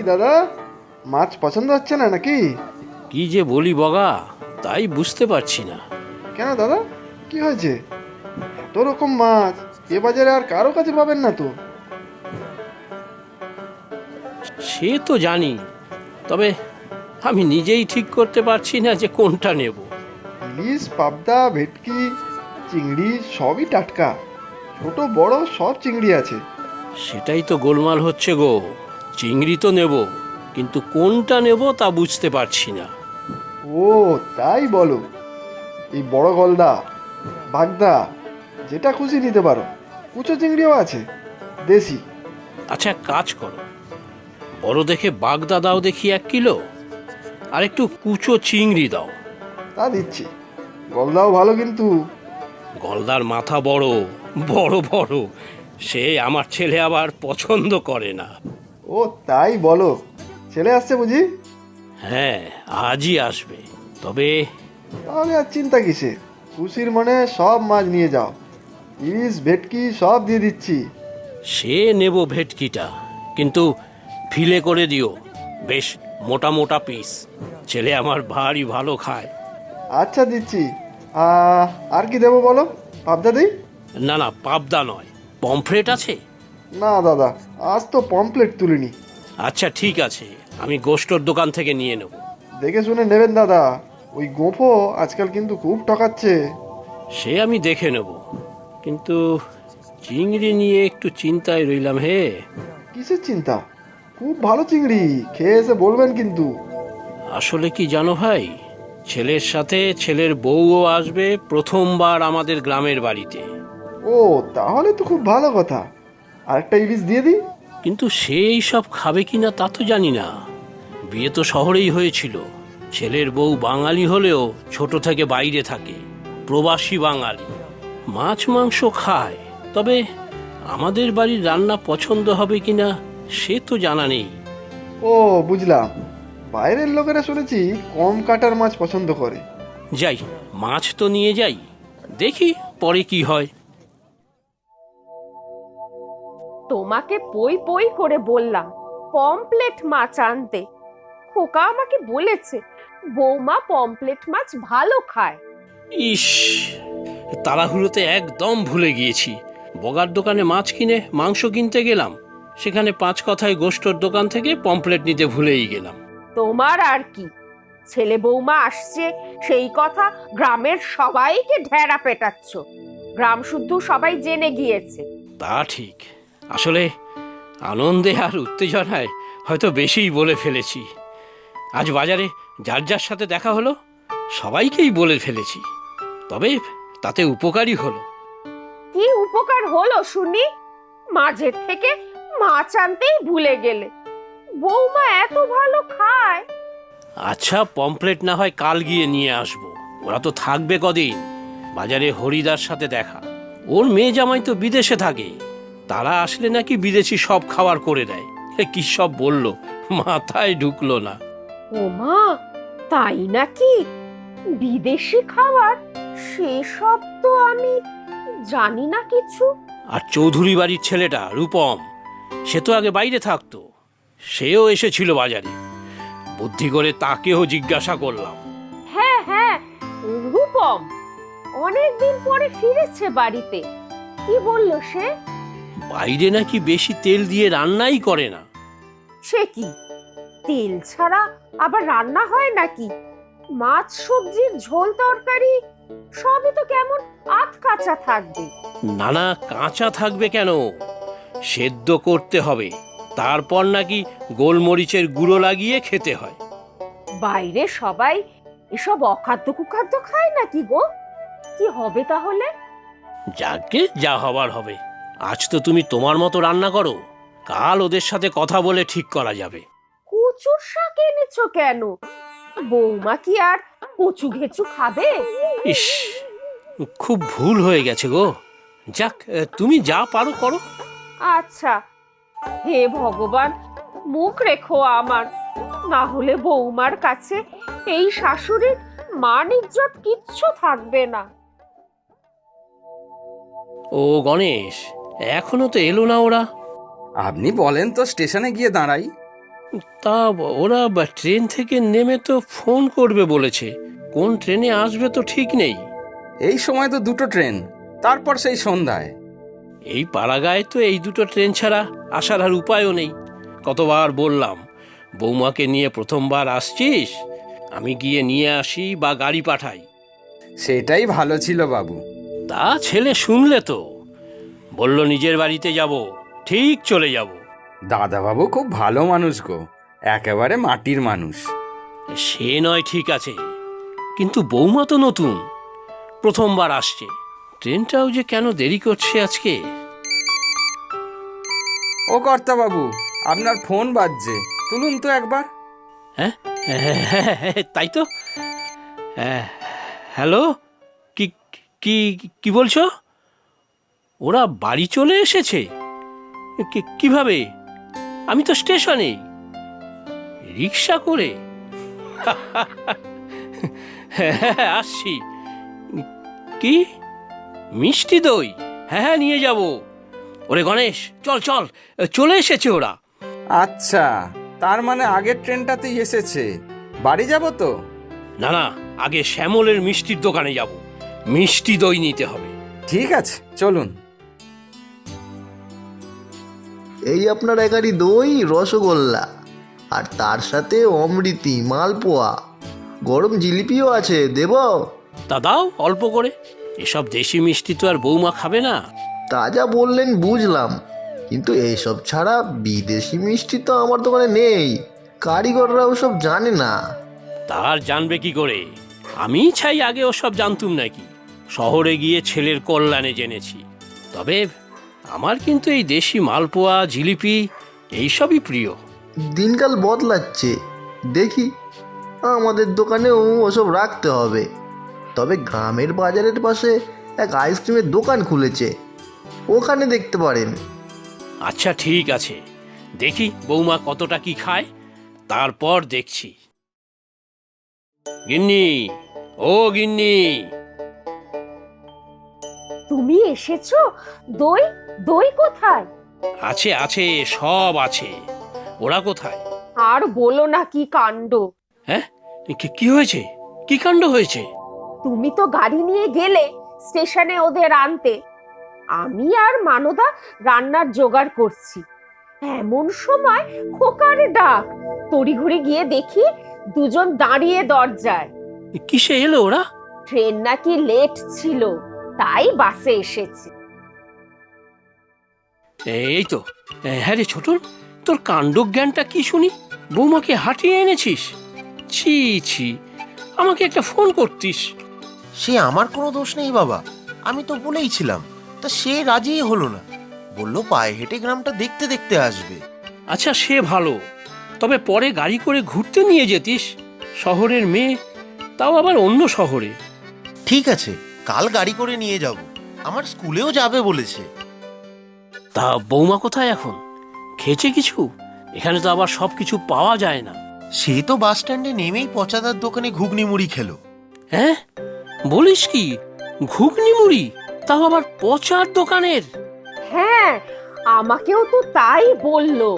দাদা, মাছ পছন্দ হচ্ছে না নাকি? কি যে বলি বগা, তাই বুঝতে পারছি না। কেন দাদা, কি হয়েছে? এত রকম মাছ এ বাজারে আর কারো কাছে পাবেন না তো। সে তো জানি, তবে আমি নিজেই ঠিক করতে পারছি না যে কোনটা নেব। ইলিশ, পাবদা, ভেটকি, চিংড়ি সবই টাটকা, ছোট বড় সব চিংড়ি আছে। সেটাই তো গোলমাল হচ্ছে গো। চিংড়ি তো নেব, কিন্তু কোনটা নেব তা বুঝতে পারছি না। ও, তাই বলো। এই বড় গলদা, বাগদা, যেটা খুশি নিতে পারো। কুচো চিংড়িও আছে, দেশি। আচ্ছা, এক কাজ করো, বড় দেখে বাগদা দাও দেখি 1 কিলো, আর একটু কুচো চিংড়ি দাও। তা দিচ্ছি। গলদাও ভালো কিন্তু। গলদার মাথা বড় বড় বড়, সে আমার ছেলে আবার পছন্দ করে না। ও, তাই বলো। ছেলে আসছে বুঝি? হ্যাঁ, আজই আসবে। তবে তাহলে আর চিন্তা কিসে, খুশির মনে সব মাছ নিয়ে যাও। ইলিশ, ভেটকি সব দিয়ে দিচ্ছি। সে নেব ভেটকিটা, কিন্তু ফিলে করে দিও, বেশ মোটা মোটা পিস। ছেলে আমার ভারী ভালো খায়। আচ্ছা, দিচ্ছি। আর কি দেবো বলো? পাবদা দিই? না না, পাবদা নয়, পমফ্রেট আছে? না দাদা, আজ তো পমপ্লেট তুলিনি। আচ্ছা ঠিক আছে, আমি গোষ্ঠর দোকান থেকে নিয়ে নেব। দেখে শুনে নেবেন দাদা, ওই গোঁফো আজকাল কিন্তু খুব ঠকাচ্ছে। সে আমি দেখে নেব, কিন্তু চিংড়ি নিয়ে একটু চিন্তায় রইলাম হে। কিসের চিন্তা? খুব ভালো চিংড়ি, খেয়ে এসে বলবেন কিন্তু। আসলে কি জানো ভাই, ছেলের সাথে ছেলের বউও আসবে প্রথমবার আমাদের গ্রামের বাড়িতে। ও, তাহলে তো খুব ভালো কথা। আরেকটা ইলিশ দিয়ে দিই। কিন্তু সে এই সব খাবে কিনা তা তো জানি না। বিয়ে তো শহরেই হয়েছিল। ছেলের বউ বাঙালি হলেও ছোট থেকে বাইরে থাকে, প্রবাসী বাঙালি। মাছ মাংস খায়, তবে আমাদের বাড়ির রান্না পছন্দ হবে কিনা সে তো জানা নেই। ও, বুঝলাম। বাইরের লোকেরা শুনেছি কম কাটার মাছ পছন্দ করে। যাই, মাছ তো নিয়ে যাই, দেখি পরে কি হয়। তোমাকে পই পই করে বললাম পমপ্লেট মাছ আনতে। খোকা আমাকে বলেছে বৌমা পমপ্লেট মাছ ভালো খায়। ইস, তাড়াহুড়োতে একদম ভুলে গিয়েছি। বগার দোকানে মাছ কিনে মাংস কিনতে গেলাম, সেখানে 5 কথায় গোষ্ঠর দোকান থেকে পমপ্লেট নিতে ভুলেই গেলাম। তোমার আর কি, ছেলে বৌমা আসছে সেই কথা গ্রামের সবাইকে ঢেরা পেটাচ্ছ। গ্রাম শুদ্ধ সবাই জেনে গিয়েছে। তা ঠিক, আসলে আনন্দে আর উত্তেজনায় হয়তো বেশিই বলে ফেলেছি। আজ বাজারে যার যার সাথে দেখা হলো সবাইকেই বলে ফেলেছি, তবে তাতে উপকারই হলো। কি উপকার হলো শুনি? মাঝের থেকে মাছ আনতেই ভুলে গেলে। বৌমা এত ভালো খায়। আচ্ছা, পমপ্লেট না হয় কাল গিয়ে নিয়ে আসবো, ওরা তো থাকবে কদিন। বাজারে হরিদার সাথে দেখা, ওর মেয়ে জামাই তো বিদেশে থাকে, তারা আসলে নাকি বিদেশি সব খাবার করে দেয়। কি সব বললো, মাথায় ঢুকলো না। ও মা, তাই নাকি? বিদেশি খাবার সেসব তো আমি জানি না কিছু। আর চৌধুরী বাড়ির ছেলেটা রূপম, সে তো আগে বাইরে থাকতো, সেও এসেছিল বাজারে। বুদ্ধি করে তাকেও জিজ্ঞাসা করলাম। হ্যাঁ হ্যাঁ, রূপম অনেকদিন পরে ফিরেছে বাড়িতে। কি বলল সে? বাইরে নাকি বেশি তেল দিয়ে রান্নাই করে না। সে কি, তেল ছাড়া আবার রান্না হয় নাকি? মাছ সবজির ঝোল তরকারি সবই তো কেমন আধ কাঁচা থাকবে। না না, কাঁচা থাকবে কেন, সেদ্ধ করতে হবে, তারপর নাকি গোলমরিচের গুঁড়ো লাগিয়ে খেতে হয়। বাইরে সবাই এসব অখাদ্য কুখাদ্য খায় নাকি গো? কি হবে তাহলে? যাকে যা হবার হবে। আজ তো তুমি তোমার মতো রান্না করো, কাল ওদের সাথে কথা বলে ঠিক করা যাবে। কচুর শাক এনেছো কেন? বৌমা কি আর কচু ঘেচু খাবে? ইস, খুব ভুল হয়ে গেছে গো। যাক, তুমি যা পারো করো। আচ্ছা, হে ভগবান, মুখ রেখো আমার, না হলে বৌমার কাছে এই শাশুড়ির মান ইজ্জত কিচ্ছু থাকবে না। ও গণেশ, এখনো তো এলো না ওরা? আপনি বলেন তো স্টেশনে গিয়ে দাঁড়াই। তা ওরা ট্রেন থেকে নেমে তো ফোন করবে বলেছে, কোন ট্রেনে আসবে তো ঠিক নেই। এই সময় তো দুটো ট্রেন, তারপর সেই সন্ধ্যায়। এই পাড়াগায় তো এই দুটো ট্রেন ছাড়া আসার আর উপায়ও নেই। কতবার বললাম, বৌমাকে নিয়ে প্রথমবার আসছিস, আমি গিয়ে নিয়ে আসি বা গাড়ি পাঠাই। সেটাই ভালো ছিল বাবু। তা ছেলে শুনলে তো, বলল নিজের বাড়িতে যাব, ঠিক চলে যাব। দাদাবাবু খুব ভালো মানুষ গো, একেবারে মাটির মানুষ। সে নয় ঠিক আছে, কিন্তু বৌমা তো নতুন, প্রথমবার আসছে, ট্রেনটাও যে কেন দেরি করছে আজকে। ও কর্তা বাবু, আপনার ফোন বাজছে, তুলুন তো একবার। হ্যাঁ, তাই তো। হ্যালো, কি কি কি বলছো? ওরা বাড়ি চলে এসেছে? কিভাবে? আমি তো স্টেশনে, রিক্সা করে। আসছি। কি মিষ্টি দই? হ্যাঁ, নিয়ে যাব। ওরে গণেশ, চল চল, চলে এসেছে ওরা। আচ্ছা, তার মানে আগের ট্রেনটাতেই এসেছে। বাড়ি যাব তো? না না, আগে শ্যামলের মিষ্টির দোকানে যাব, মিষ্টি দই নিতে হবে। ঠিক আছে, চলুন। এই আপনার একারি দই, রসগোল্লা, আর তার সাথে অমৃতি, মালপোয়া, গরম জিলিপিও আছে, দেব? তা দাও অল্প করে, এসব দেশি মিষ্টি তো আর বৌমা খাবে না। তা যা বললেন বুঝলাম, কিন্তু এইসব ছাড়া বিদেশি মিষ্টি তো আমার দোকানে নেই, কারিগররা ওসব জানে না। তার জানবে কি করে? আমি চাই আগে ওসব জানতুম নাকি, শহরে গিয়ে ছেলের কল্যাণে জেনেছি। তবে আমার কিন্তু এই দেশি মালপোয়া, জিলিপি এইসবই প্রিয়। দিনকাল বদলাচ্ছে, দেখি আমাদের দোকানেও ওসব রাখতে হবে। তবে গ্রামের বাজারের পাশে এক আইসক্রিমের দোকান খুলেছে, ওখানে দেখতে পারেন। আচ্ছা ঠিক আছে, দেখি বৌমা কতটা কি খায়, তারপর দেখছি। গিন্নি, ও গিন্নি। তুমি এসেছো? দই, দই কোথায়? আছে আছে, সব আছে। ওরা কোথায়? আর বলো না, কি কাণ্ড! হ্যাঁ, কি হয়েছে? কি কাণ্ড হয়েছে? তুমি তো গাড়ি নিয়ে গেলে স্টেশনে ওদের আনতে, আমি আর মানদা রান্নার জোগাড় করছি, এমন সময় খোকার ডাক। তড়িঘড়ি গিয়ে দেখি দুজন দাঁড়িয়ে দরজায়। কিসে এলো ওরা? ট্রেন নাকি লেট ছিল, তাই বাসে এসেছে। এই তো। হ্যাঁ রে ছোটন, তোর কাণ্ডজ্ঞানটা কি শুনি, বৌমাকে হাঁটিয়ে এনেছিস? ছি ছি, আমাকে একটা ফোন করতিস। সে আমার কোনো দোষ নেই বাবা, আমি তো বলেইছিলাম, তা সে রাজিই হলো না, বললো পায়ে হেঁটে গ্রামটা দেখতে দেখতে আসবে। আচ্ছা সে ভালো, তবে পরে গাড়ি করে ঘুরতে নিয়ে যেতিস, শহরের মেয়ে, তাও আবার অন্য শহরে। ঠিক আছে, কাল গাড়ি করে নিয়ে যাব, আমার স্কুলেও যাবে বলেছে। তা বৌমা কোথায় এখন? খেয়েছে কিছু? এখানে তো আবার সব কিছু পাওয়া যায় না। সে তো বাস স্ট্যান্ডে নেমেই পচাদার দোকানে ঘুগনি মুড়ি খেলো। হ্যাঁ, বলিস কি? ঘুগনি মুড়ি, তাও আবার পচার দোকানের? হ্যাঁ, আমাকেও তো তাই বললো।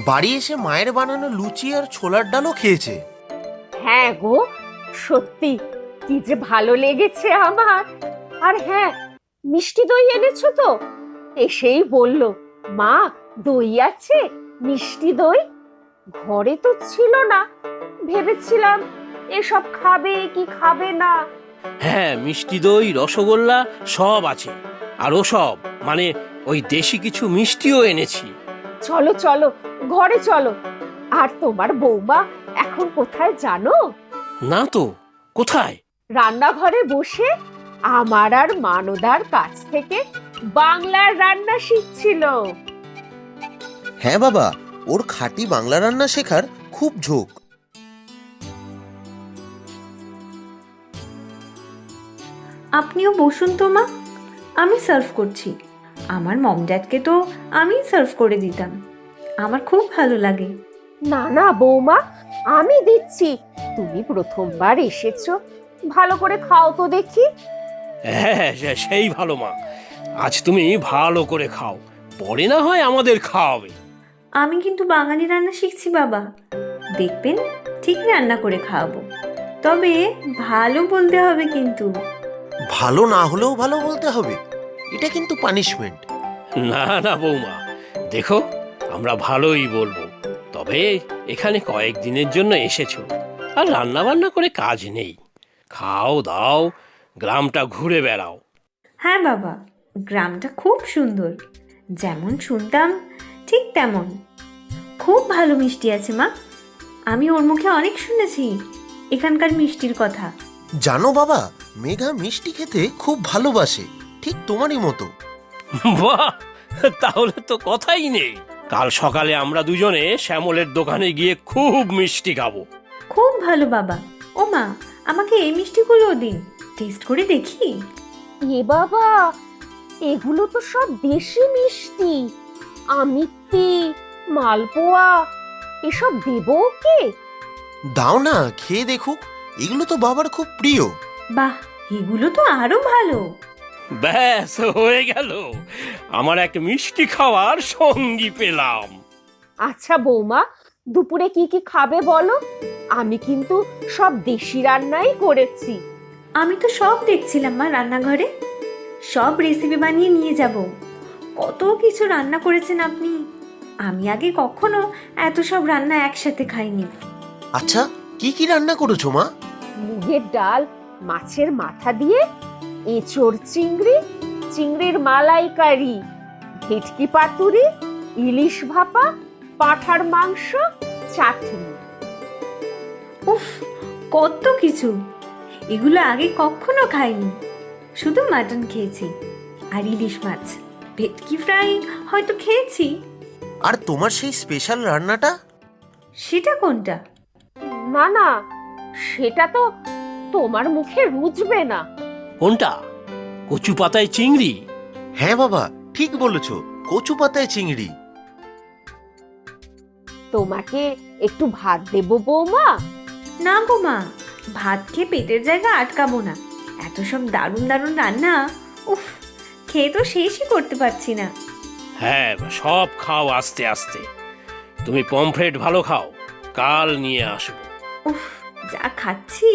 বাড়ি এসে মায়ের বানানো লুচি আর ছোলার ডালও খেয়েছে। হ্যাঁ গো, সত্যি কি যে ভালো লেগেছে আমার। আর হ্যাঁ, মিষ্টি দই এনেছো তো? এসেই বললো, মা দই আছে, মিষ্টি দই। ঘরে তো ছিল না, ভেবেছিলাম এসব খাবে কি খাবে না। হ্যাঁ, মিষ্টি দই, রসগোল্লা সব আছে, আর ও সব মানে ওই দেশি কিছু মিষ্টিও এনেছি। চলো চলো, ঘরে চলো। আর তোমার বৌমা এখন কোথায় জানো? না তো, কোথায়? রান্নাঘরে বসে আমার আর মানদার কাছ থেকে বাংলার রান্না শিখছিল। হ্যাঁ বাবা, ওর খাঁটি বাংলা রান্না শেখার খুব ঝোঁক। আপনিও বসুন তো মা, আমি সার্ভ করছি। আমার মম ড্যাডকে তো আমি সার্ভ করে দিতাম, আমার খুব ভালো লাগে। না না বৌমা, আমি দিচ্ছি, তুমি প্রথমবার এসেছো, ভালো করে খাও তো দেখি। হ্যাঁ, সেই ভালো মা, আজ তুমি ভালো করে খাও, পরে না হয় আমাদের খাওয়াবে। আমি কিন্তু বাঙালি রান্না শিখছি বাবা, দেখবেন ঠিক রান্না করে খাওয়াবো, তবে ভালো বলতে হবে কিন্তু। ভালো না হলেও ভালো বলতে হবে, এটা কিন্তু পানিশমেন্ট। না না বৌমা, দেখো আমরা ভালোই বলবো, তবে এখানে কয়েকদিনের জন্য এসেছো, আর রান্না বান্না করে কাজ নেই। খাও দাও, গ্রামটা ঘুরে বেড়াও। হ্যাঁ বাবা, গ্রামটা খুব সুন্দর, যেমন শুনতাম ঠিক তেমন। খুব ভালো মিষ্টি আছে মা, আমি ওর মুখে অনেক শুনেছি এখানকার মিষ্টির কথা। জানো বাবা, মেঘা মিষ্টি খেতে খুব ভালোবাসে, ঠিক তোমারই মতো। বাহ, তাহলে তো কথাই নেই। কাল সকালে আমরা দুজনে শ্যামলের দোকানে গিয়ে খুব মিষ্টি খাবো। খুব ভালো বাবা। ও মা, আমাকে এই মিষ্টিগুলো দিন, টেস্ট করে দেখি। এ বাবা, এগুলো তো সব দেশি মিষ্টি। আমিত্তি, মালপোয়া, এসব দেবো ওকে? দাও না, খেয়ে দেখুক, এগুলো তো বাবার খুব প্রিয়। বাহ, এগুলো তো আরো ভালো। ব্যাস হয়ে গেল, আমার এক মিষ্টি খাওয়ার সঙ্গী পেলাম। আচ্ছা বৌমা, দুপুরে কি কি খাবে বলো? আমি কিন্তু সব দেশি রান্নাই করেছি। আমি তো সব দেখছিলাম মা রান্নাঘরে, সব রেসিপি বানিয়ে নিয়ে যাব। কত কিছু রান্না করেছেন আপনি, আমি আগে কখনো এত সব রান্না একসাথে খাইনি। আচ্ছা, কি কি রান্না করেছো মা? মুগের ডাল, মাছের মাথা দিয়ে এঁচোড় চিংড়ি, চিংড়ির মালাইকারি, ভেটকি পাতুরি, ইলিশ ভাপা, পাঁঠার মাংস, চাটনি। উফ, কত কিছু! এগুলো আগে কখনো খাইনি, শুধু মাটন খেয়েছি আর ইলিশ মাছ, ভেটকি ফ্রাই হয়তো খেয়েছি। আর তোমার সেই স্পেশাল রান্নাটা? সেটা কোনটা? না না, সেটা তো তোমার মুখে রুচবে না। কোনটা? কচু পাতায় চিংড়ি? হ্যাঁ বাবা, ঠিক বলেছো, কচু পাতায় চিংড়ি। তোমাকে একটু ভাত দেবো বৌমা? না গো মা, ভাত খেয়ে পেটের জায়গা আটকাবো না। এত সব দারুণ দারুণ রান্না, উফ, খেয়ে তো শেষই করতে পারছি না। হ্যাঁ, সব খাও আস্তে আস্তে। তুমি পমফ্রেট ভালো খাও, কাল নিয়ে আসবো। উফ, যা খাচ্ছি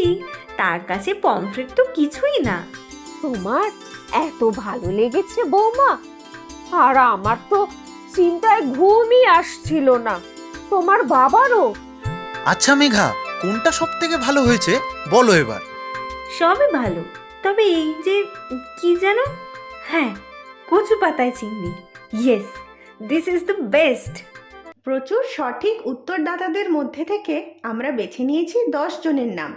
তার কাছে পমফ্রেট তো কিছুই না। তোমার এত ভালো লেগেছে বৌমা, আর আমার তো চিন্তায় ঘুমই আসছিল না। তোমার বাবারও? আচ্ছা মেঘা, কোনটা সব থেকে ভালো হয়েছে বলো এবার। সবই ভালো, তবে এই যে কি যেন, হ্যাঁ, কচু পাতায় চিংড়ি, yes, this is the best. প্রচুর সঠিক উত্তরদাতাদের মধ্যে থেকে আমরা বেছে নিয়েছি 10 জনের নাম।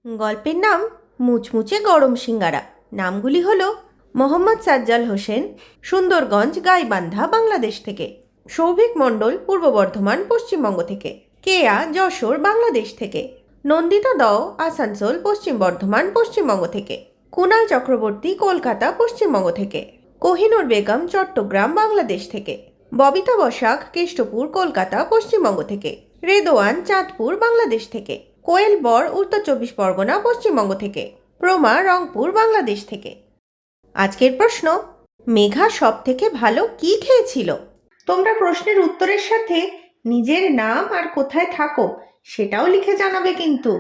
গল্পের নাম মুচমুচে গরম সিঙ্গারা। নামগুলি হলো মোহাম্মদ সাজ্জাল হোসেন, সুন্দরগঞ্জ গাইবান্ধা, বাংলাদেশ থেকে; সৌভিক মণ্ডল, পূর্ব বর্ধমান, পশ্চিমবঙ্গ থেকে; কেয়া, যশোর, বাংলাদেশ থেকে; নন্দিতা দও, আসানসোল, পশ্চিম বর্ধমান, পশ্চিমবঙ্গ থেকে; কুনাল চক্রবর্তী, কলকাতা, পশ্চিমবঙ্গ থেকে; কোহিনুর বেগম, চট্টগ্রাম, বাংলাদেশ থেকে; ববিতা বসাক, কেষ্টপুর, কলকাতা, পশ্চিমবঙ্গ থেকে; রেদোয়ান, চাঁদপুর, বাংলাদেশ থেকে; কোয়েল বর, উত্তর 24 পরগনা, পশ্চিমবঙ্গ থেকে; প্রমা, রংপুর, বাংলাদেশ থেকে। আজকের প্রশ্ন, মেঘা সব থেকে ভালো কি খেয়েছিল? তোমরা প্রশ্নের উত্তরের সাথে নিজের নাম আর কোথায় থাকো সেটাও লিখে জানাবে কিন্তু।